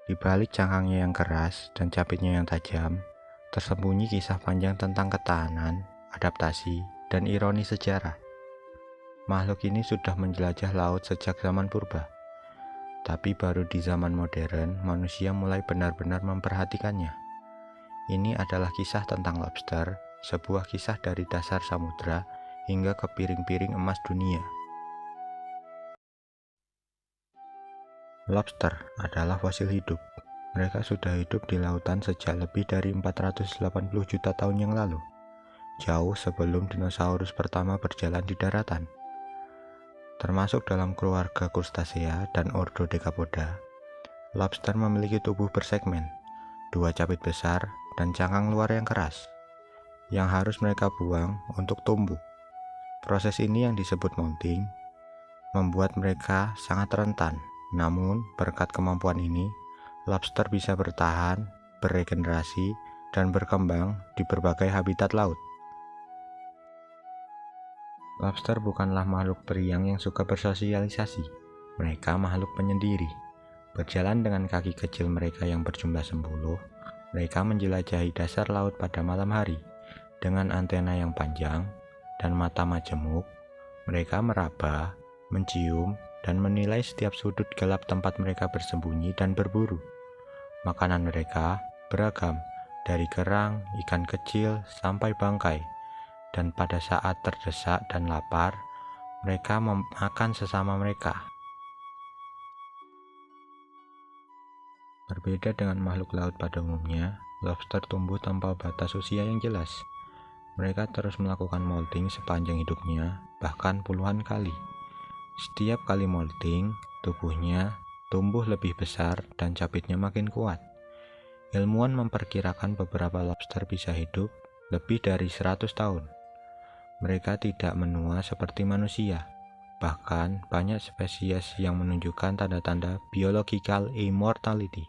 Di balik cangkangnya yang keras dan capitnya yang tajam, tersembunyi kisah panjang tentang ketahanan, adaptasi, dan ironi sejarah. Makhluk ini sudah menjelajah laut sejak zaman purba, tapi baru di zaman modern manusia mulai benar-benar memperhatikannya. Ini adalah kisah tentang lobster, sebuah kisah dari dasar samudra hingga ke piring-piring emas dunia. Lobster adalah fosil hidup. Mereka sudah hidup di lautan sejak lebih dari 480 juta tahun yang lalu, jauh sebelum dinosaurus pertama berjalan di daratan. Termasuk dalam keluarga Crustacea dan ordo Decapoda, lobster memiliki tubuh bersegmen, 2 capit besar, dan cangkang luar yang keras, yang harus mereka buang untuk tumbuh. Proses ini yang disebut molting, membuat mereka sangat rentan. Namun, berkat kemampuan ini, lobster bisa bertahan, beregenerasi, dan berkembang di berbagai habitat laut. Lobster bukanlah makhluk periang yang suka bersosialisasi. Mereka makhluk penyendiri. Berjalan dengan kaki kecil mereka yang berjumlah 10, mereka menjelajahi dasar laut pada malam hari. Dengan antena yang panjang dan mata majemuk, mereka meraba, mencium, dan menilai setiap sudut gelap tempat mereka bersembunyi dan berburu. Makanan mereka beragam, dari kerang, ikan kecil, sampai bangkai. Dan pada saat terdesak dan lapar, mereka memakan sesama mereka. Berbeda dengan makhluk laut pada umumnya, lobster tumbuh tanpa batas usia yang jelas. Mereka terus melakukan molting sepanjang hidupnya, bahkan puluhan kali. Setiap kali molting, tubuhnya tumbuh lebih besar dan capitnya makin kuat. Ilmuwan memperkirakan beberapa lobster bisa hidup lebih dari 100 tahun. Mereka tidak menua seperti manusia. Bahkan banyak spesies yang menunjukkan tanda-tanda biological immortality.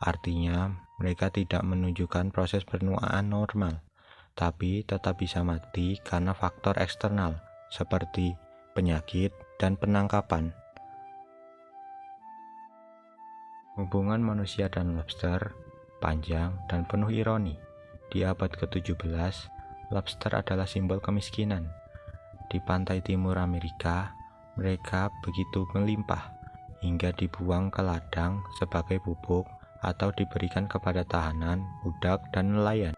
Artinya, mereka tidak menunjukkan proses penuaan normal, tapi tetap bisa mati karena faktor eksternal seperti penyakit dan penangkapan. Hubungan manusia dan lobster panjang dan penuh ironi. Di abad ke-17, lobster adalah simbol kemiskinan. Di pantai timur Amerika, mereka begitu melimpah hingga dibuang ke ladang sebagai pupuk atau diberikan kepada tahanan, budak, dan nelayan.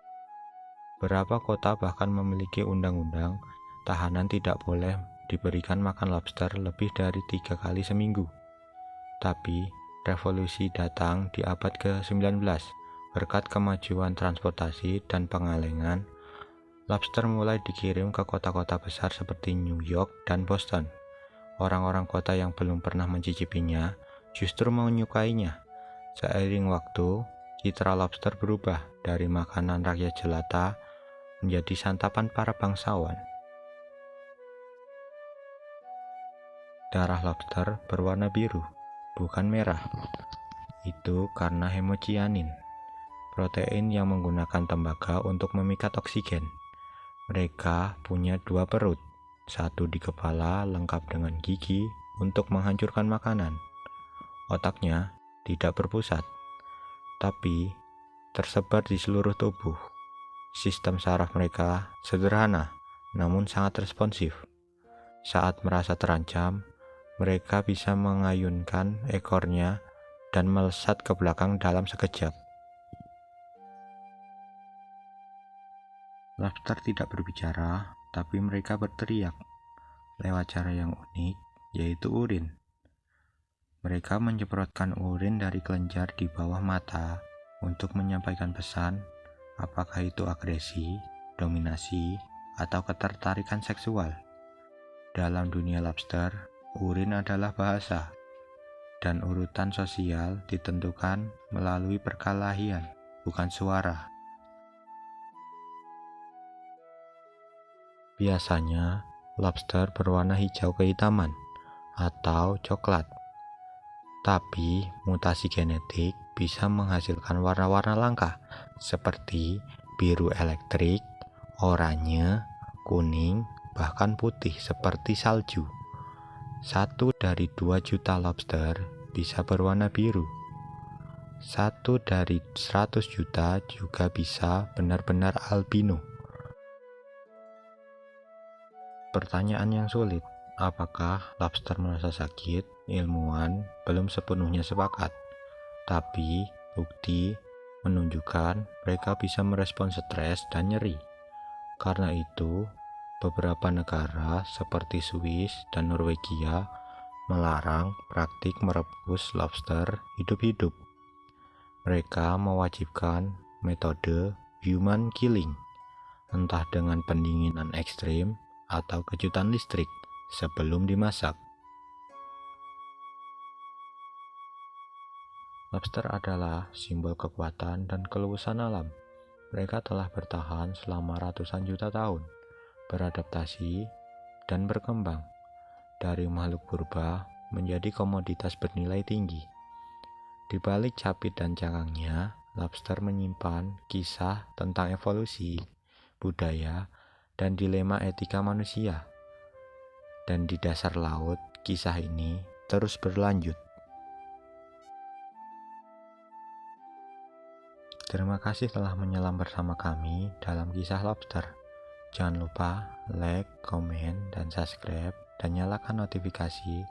Beberapa kota bahkan memiliki undang-undang tahanan tidak boleh diberikan makan lobster lebih dari 3 kali seminggu. Tapi, revolusi datang di abad ke-19. Berkat kemajuan transportasi dan pengalengan, lobster mulai dikirim ke kota-kota besar seperti New York dan Boston. Orang-orang kota yang belum pernah mencicipinya justru menyukainya. Seiring waktu, citra lobster berubah dari makanan rakyat jelata menjadi santapan para bangsawan. Darah lobster berwarna biru, bukan merah. Itu karena hemocyanin, protein yang menggunakan tembaga untuk memikat oksigen. Mereka punya 2 perut, satu di kepala lengkap dengan gigi untuk menghancurkan makanan. Otaknya tidak berpusat, tapi tersebar di seluruh tubuh. Sistem saraf mereka sederhana, namun sangat responsif. Saat merasa terancam, mereka bisa mengayunkan ekornya dan melesat ke belakang dalam sekejap. Lobster tidak berbicara, tapi mereka berteriak lewat cara yang unik, yaitu urin. Mereka menyemprotkan urin dari kelenjar di bawah mata untuk menyampaikan pesan, apakah itu agresi, dominasi, atau ketertarikan seksual. Dalam dunia lobster, urin adalah bahasa, dan urutan sosial ditentukan melalui perkelahian, bukan suara. Biasanya, lobster berwarna hijau kehitaman atau coklat. Tapi, mutasi genetik bisa menghasilkan warna-warna langka seperti biru elektrik, oranye, kuning, bahkan putih seperti salju. 1 dari 2 juta lobster bisa berwarna biru. 1 dari 100 juta juga bisa benar-benar albino. Pertanyaan yang sulit, apakah lobster merasa sakit? Ilmuwan belum sepenuhnya sepakat, tapi bukti menunjukkan mereka bisa merespon stres dan nyeri. Karena itu, beberapa negara seperti Swiss dan Norwegia melarang praktik merebus lobster hidup-hidup. Mereka mewajibkan metode human killing, entah dengan pendinginan ekstrim atau kejutan listrik sebelum dimasak. Lobster adalah simbol kekuatan dan keluasan alam. Mereka telah bertahan selama ratusan juta tahun, beradaptasi, dan berkembang dari makhluk purba menjadi komoditas bernilai tinggi. Di balik capit dan cangkangnya, lobster menyimpan kisah tentang evolusi, budaya, dan dilema etika manusia. Dan di dasar laut, kisah ini terus berlanjut. Terima kasih telah menyelam bersama kami dalam kisah lobster. Jangan lupa like, komen, dan subscribe, dan nyalakan notifikasi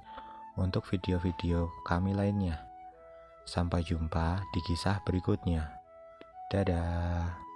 untuk video-video kami lainnya. Sampai jumpa di kisah berikutnya. Dadah.